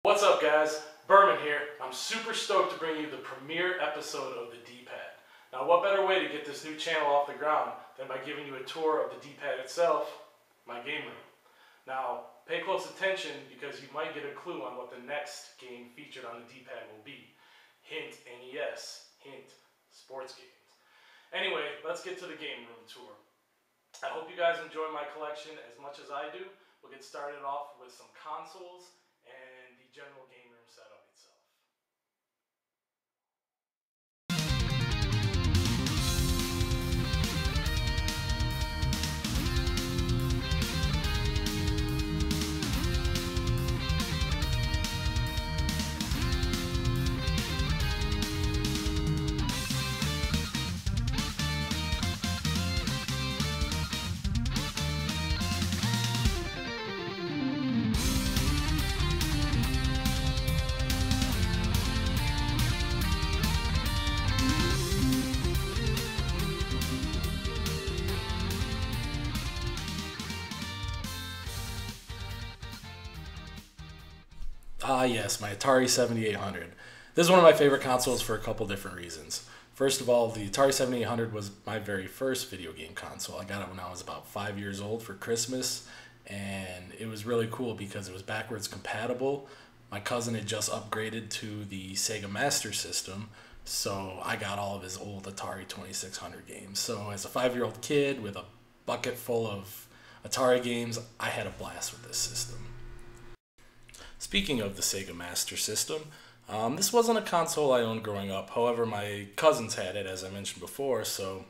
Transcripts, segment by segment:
What's up guys, Berman here. I'm super stoked to bring you the premiere episode of the D-Pad. Now what better way to get this new channel off the ground than by giving you a tour of the D-Pad itself, my game room. Now pay close attention because you might get a clue on what the next game featured on the D-Pad will be. Hint NES, hint sports games. Anyway, let's get to the game room tour. I hope you guys enjoy my collection as much as I do. We'll get started off with some consoles and the general game room setup itself. Ah yes, my Atari 7800. This is one of my favorite consoles for a couple different reasons. First of all, the Atari 7800 was my very first video game console. I got it when I was about 5 years old for Christmas, and it was really cool because it was backwards compatible. My cousin had just upgraded to the Sega Master System, so I got all of his old Atari 2600 games. So as a 5-year-old kid with a bucket full of Atari games, I had a blast with this system. Speaking of the Sega Master System, this wasn't a console I owned growing up. However, my cousins had it, as I mentioned before, so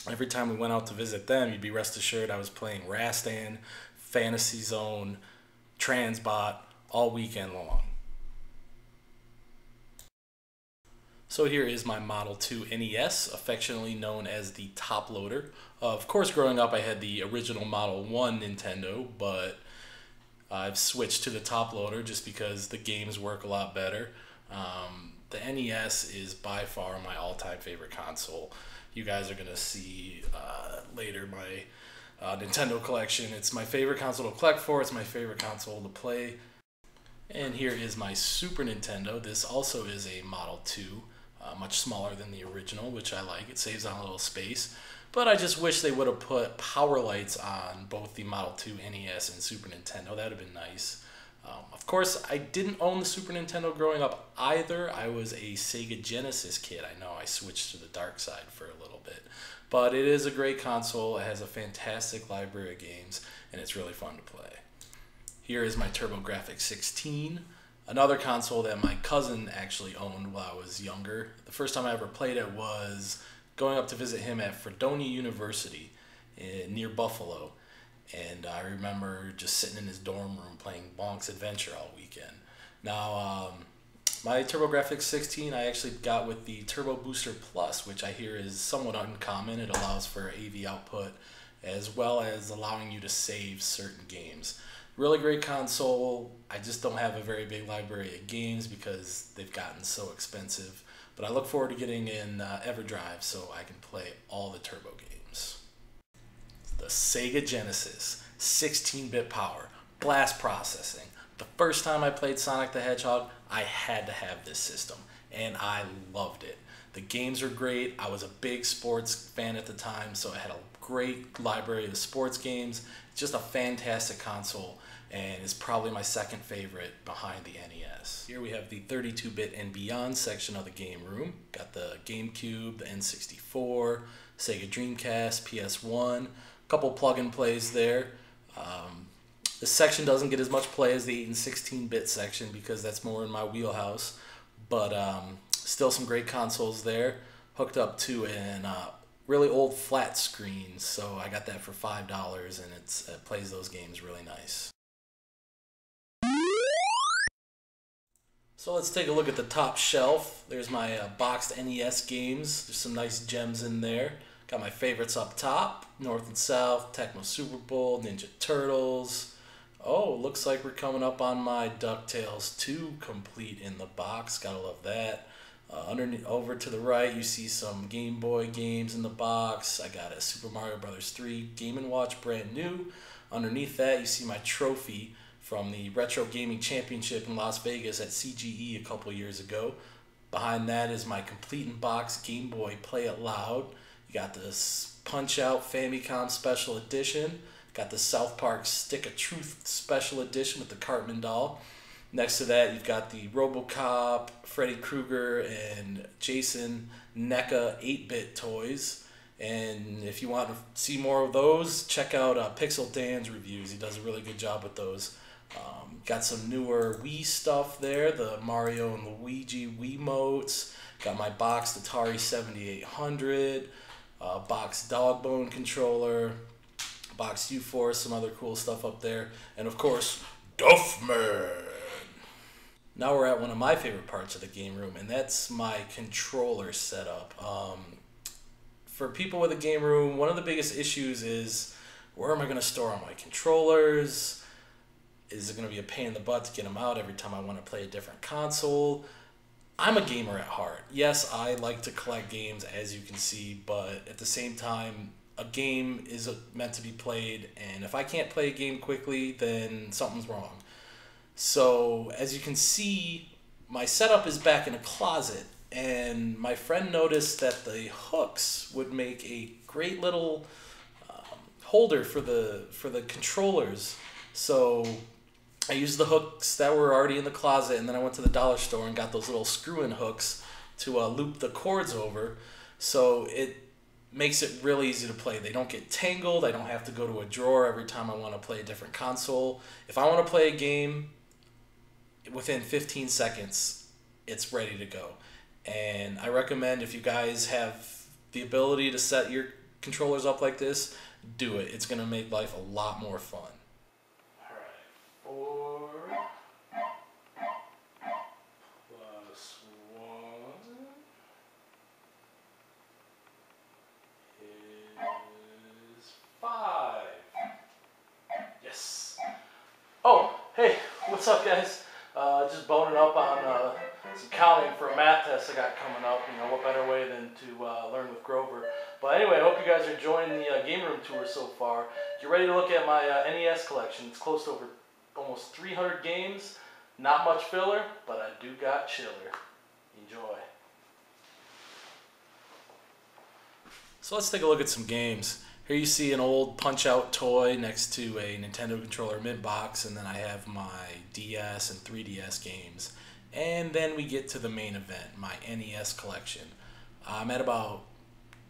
every time we went out to visit them, you'd be rest assured I was playing Rastan, Fantasy Zone, Transbot all weekend long. So here is my Model 2 NES, affectionately known as the top loader. Of course, growing up I had the original Model 1 Nintendo, but I've switched to the top loader just because the games work a lot better. The NES is by far my all-time favorite console. You guys are going to see later my Nintendo collection. It's my favorite console to collect for. It's my favorite console to play. And here is my Super Nintendo. This also is a Model 2, much smaller than the original, which I like. It saves on a little space. But I just wish they would have put power lights on both the Model 2 NES and Super Nintendo. That would have been nice. Of course, I didn't own the Super Nintendo growing up either. I was a Sega Genesis kid. I know I switched to the dark side for a little bit. But it is a great console. It has a fantastic library of games, and it's really fun to play. Here is my TurboGrafx 16, another console that my cousin actually owned while I was younger. The first time I ever played it was going up to visit him at Fredonia University near Buffalo. And I remember just sitting in his dorm room playing Bonk's Adventure all weekend. Now, my TurboGrafx 16 I actually got with the Turbo Booster Plus, which I hear is somewhat uncommon. It allows for AV output as well as allowing you to save certain games. Really great console. I just don't have a very big library of games because they've gotten so expensive. But I look forward to getting in EverDrive so I can play all the Turbo games. The Sega Genesis, 16-bit power, blast processing. The first time I played Sonic the Hedgehog, I had to have this system, and I loved it. The games are great. I was a big sports fan at the time, so I had a great library of sports games. It's just a fantastic console, and it's probably my second favorite behind the NES. Here we have the 32-bit and beyond section of the game room. Got the GameCube, the N64, Sega Dreamcast, PS1, a couple plug-and plays there. This section doesn't get as much play as the 8 and 16-bit section because that's more in my wheelhouse, but still some great consoles there. Hooked up to an really old flat screen, so I got that for $5, and it plays those games really nice. So let's take a look at the top shelf. There's my boxed NES games. There's some nice gems in there. Got my favorites up top, North and South, Tecmo Super Bowl, Ninja Turtles. Oh, looks like we're coming up on my DuckTales 2 complete in the box. Gotta love that. Underneath, over to the right, you see some Game Boy games in the box. I got a Super Mario Bros. 3 Game & Watch brand new. Underneath that, you see my trophy from the Retro Gaming Championship in Las Vegas at CGE a couple years ago. Behind that is my complete in box Game Boy Play It Loud. You got this Punch Out Famicom Special Edition. Got the South Park Stick of Truth Special Edition with the Cartman doll. Next to that, you've got the RoboCop, Freddy Krueger, and Jason NECA 8-bit toys. And if you want to see more of those, check out Pixel Dan's reviews. He does a really good job with those. Got some newer Wii stuff there, the Mario and Luigi Wiimotes. Got my boxed Atari 7800, boxed Dogbone controller, boxed U-Force, some other cool stuff up there. And of course, Duffman! Now we're at one of my favorite parts of the game room, and that's my controller setup. For people with a game room, one of the biggest issues is, where am I going to store all my controllers? Is it going to be a pain in the butt to get them out every time I want to play a different console? I'm a gamer at heart. Yes, I like to collect games, as you can see, but at the same time, a game is meant to be played, and if I can't play a game quickly, then something's wrong. So, as you can see, my setup is back in a closet, and my friend noticed that the hooks would make a great little holder for the controllers. So I used the hooks that were already in the closet, and then I went to the dollar store and got those little screw-in hooks to loop the cords over. So it makes it really easy to play. They don't get tangled. I don't have to go to a drawer every time I want to play a different console. If I want to play a game, within 15 seconds, it's ready to go. And I recommend, if you guys have the ability to set your controllers up like this, do it. It's going to make life a lot more fun. All right, 4 plus 1 is 5. Yes. Oh, hey, what's up, guys? Just boning up on some counting for a math test I got coming up. You know, what better way than to learn with Grover. But anyway, I hope you guys are enjoying the game room tour so far. Get ready to look at my NES collection. It's close to over almost 300 games. Not much filler, but I do got chiller. Enjoy. So let's take a look at some games. Here you see an old Punch-Out toy next to a Nintendo controller mint box, and then I have my DS and 3DS games. And then we get to the main event, my NES collection. I'm at about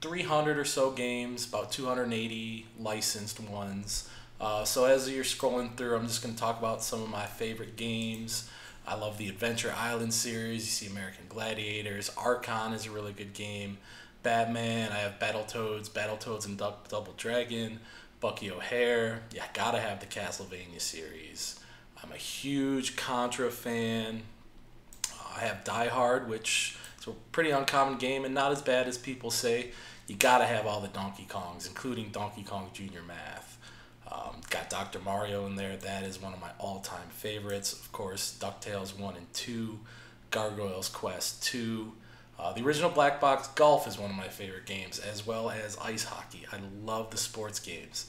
300 or so games, about 280 licensed ones. So as you're scrolling through, I'm just going to talk about some of my favorite games. I love the Adventure Island series. You see American Gladiators. Archon is a really good game. Batman, I have Battletoads and Double Dragon, Bucky O'Hare. Yeah, gotta have the Castlevania series. I'm a huge Contra fan. I have Die Hard, which is a pretty uncommon game and not as bad as people say. You gotta have all the Donkey Kongs, including Donkey Kong Jr. Math. Got Dr. Mario in there. That is one of my all-time favorites. Of course, DuckTales 1 and 2, Gargoyles Quest 2. The original Black Box Golf is one of my favorite games, as well as ice hockey. I love the sports games.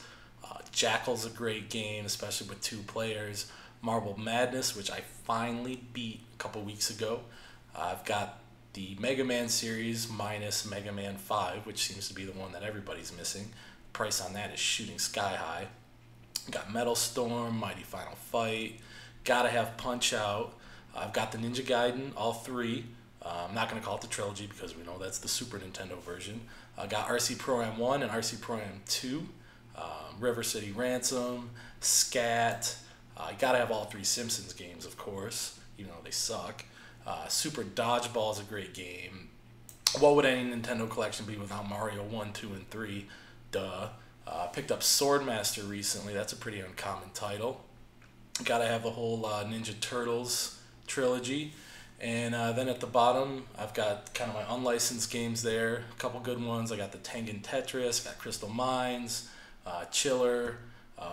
Jackal's a great game, especially with 2 players. Marble Madness, which I finally beat a couple weeks ago. I've got the Mega Man series minus Mega Man 5, which seems to be the one that everybody's missing. The price on that is shooting sky high. Got Metal Storm, Mighty Final Fight. Gotta have Punch-Out. I've got the Ninja Gaiden, all 3. I'm not going to call it the trilogy because we know that's the Super Nintendo version. I got RC Pro-Am 1 and RC Pro-Am 2, River City Ransom, Scat. You got to have all 3 Simpsons games, of course, even though they suck. Super Dodgeball is a great game. What would any Nintendo collection be without Mario 1, 2, and 3? Duh. Picked up Swordmaster recently. That's a pretty uncommon title. Got to have the whole Ninja Turtles trilogy. And then at the bottom, I've got kind of my unlicensed games there. A couple good ones. I got the Tengen Tetris, got Crystal Mines, Chiller,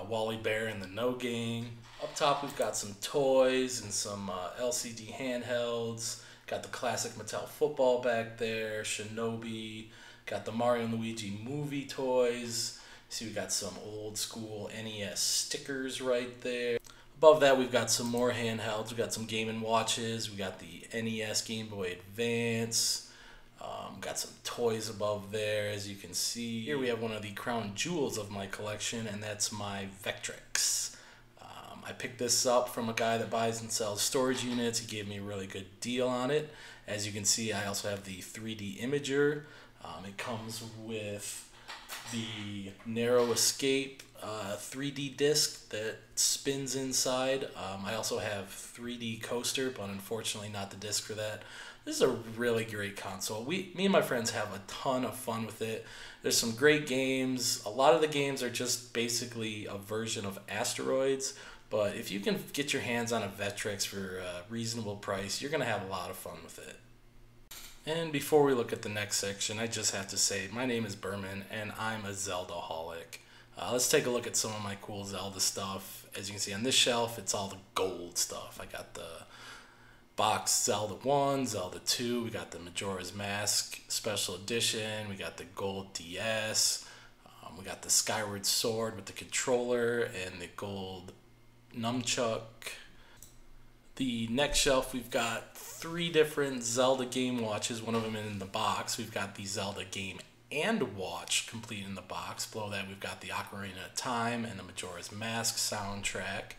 Wally Bear and the No Gang. Up top, we've got some toys and some LCD handhelds. Got the classic Mattel football back there, Shinobi. Got the Mario and Luigi movie toys. See, we got some old school NES stickers right there. Above that, we've got some more handhelds. We've got some Game & Watches. We got the NES Game Boy Advance. Got some toys above there, as you can see. Here we have one of the crown jewels of my collection, and that's my Vectrex. I picked this up from a guy that buys and sells storage units. He gave me a really good deal on it. As you can see, I also have the 3D Imager. It comes with the Narrow Escape 3D disc that spins inside. I also have 3D Coaster, but unfortunately not the disc for that. This is a really great console. Me and my friends have a ton of fun with it. There's some great games. A lot of the games are just basically a version of Asteroids, but if you can get your hands on a Vectrex for a reasonable price, you're going to have a lot of fun with it. And before we look at the next section, I just have to say, my name is Berman, and I'm a Zelda-holic. Let's take a look at some of my cool Zelda stuff. As you can see on this shelf, it's all the gold stuff. I got the box Zelda 1, Zelda 2, we got the Majora's Mask Special Edition, we got the gold DS, we got the Skyward Sword with the controller and the gold nunchuck. The next shelf, we've got 3 different Zelda Game Watches, one of them in the box. We've got the Zelda Game and Watch complete in the box. Below that, we've got the Ocarina of Time and the Majora's Mask soundtrack.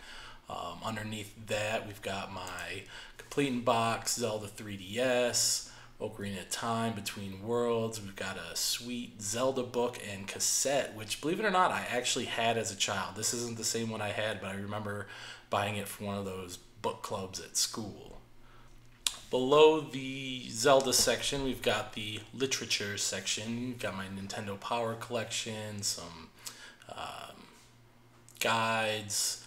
Underneath that, we've got my complete in box Zelda 3DS, Ocarina of Time, Between Worlds. We've got a sweet Zelda book and cassette, which, believe it or not, I actually had as a child. This isn't the same one I had, but I remember buying it from one of those book clubs at school. Below the Zelda section, we've got the literature section. We've got my Nintendo Power Collection, some guides,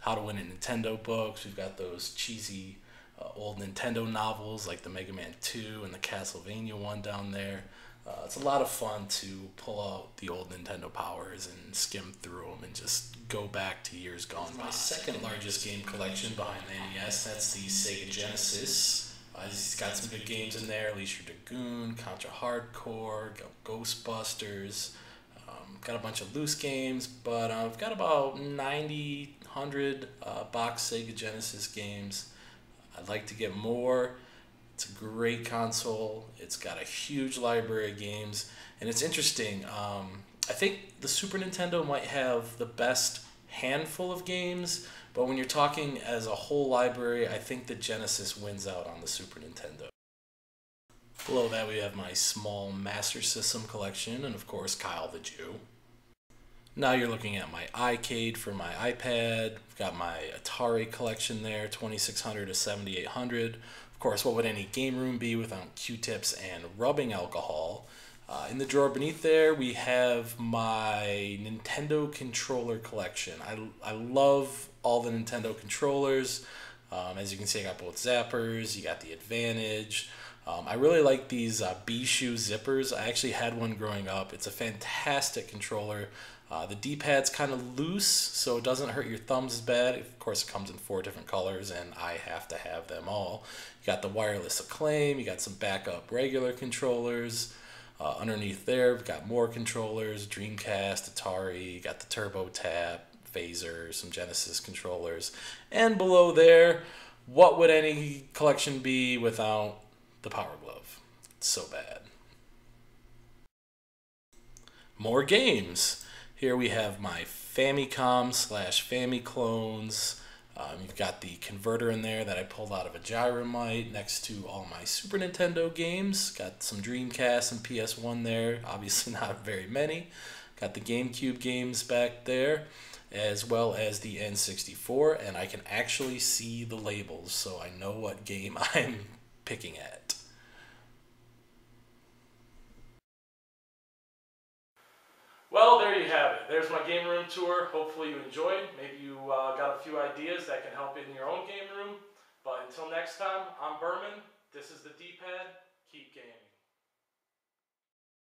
how to win a Nintendo books. We've got those cheesy old Nintendo novels like the Mega Man 2 and the Castlevania one down there. It's a lot of fun to pull out the old Nintendo Powers and skim through them and just go back to years gone by. My second largest game collection behind the NES, that's the Sega Genesis. It's got some good games in there: Leisure Dragoon, Contra Hardcore, Ghostbusters. Got a bunch of loose games, but I've got about 90, 100 box Sega Genesis games. I'd like to get more. It's a great console. It's got a huge library of games, and it's interesting. I think the Super Nintendo might have the best handful of games, but when you're talking as a whole library, I think the Genesis wins out on the Super Nintendo. Below that, we have my small Master System collection, and of course, Kyle the Jew. Now you're looking at my iCade for my iPad. I've got my Atari collection there, 2600 to 7800. Of course, what would any game room be without Q-tips and rubbing alcohol? In the drawer beneath there, we have my Nintendo controller collection. I love all the Nintendo controllers. As you can see, I got both zappers. You got the Advantage. I really like these B-Shoe zippers. I actually had one growing up. It's a fantastic controller. The D-pad's kind of loose, so it doesn't hurt your thumbs as bad. Of course, it comes in 4 different colors, and I have to have them all. You got the wireless Acclaim. You got some backup regular controllers. Underneath there, we've got more controllers: Dreamcast, Atari. You got the Turbo Tap, Phaser, some Genesis controllers. And below there, what would any collection be without the Power Glove? It's so bad. More games. Here we have my Famicom / Famiclones. You've got the converter in there that I pulled out of a Gyromite next to all my Super Nintendo games. Got some Dreamcast and PS1 there, obviously not very many. Got the GameCube games back there, as well as the N64, and I can actually see the labels, so I know what game I'm picking at. Well, there you have it. There's my game room tour. Hopefully you enjoyed. Maybe you got a few ideas that can help in your own game room. But until next time, I'm Berman. This is the D-Pad. Keep gaming.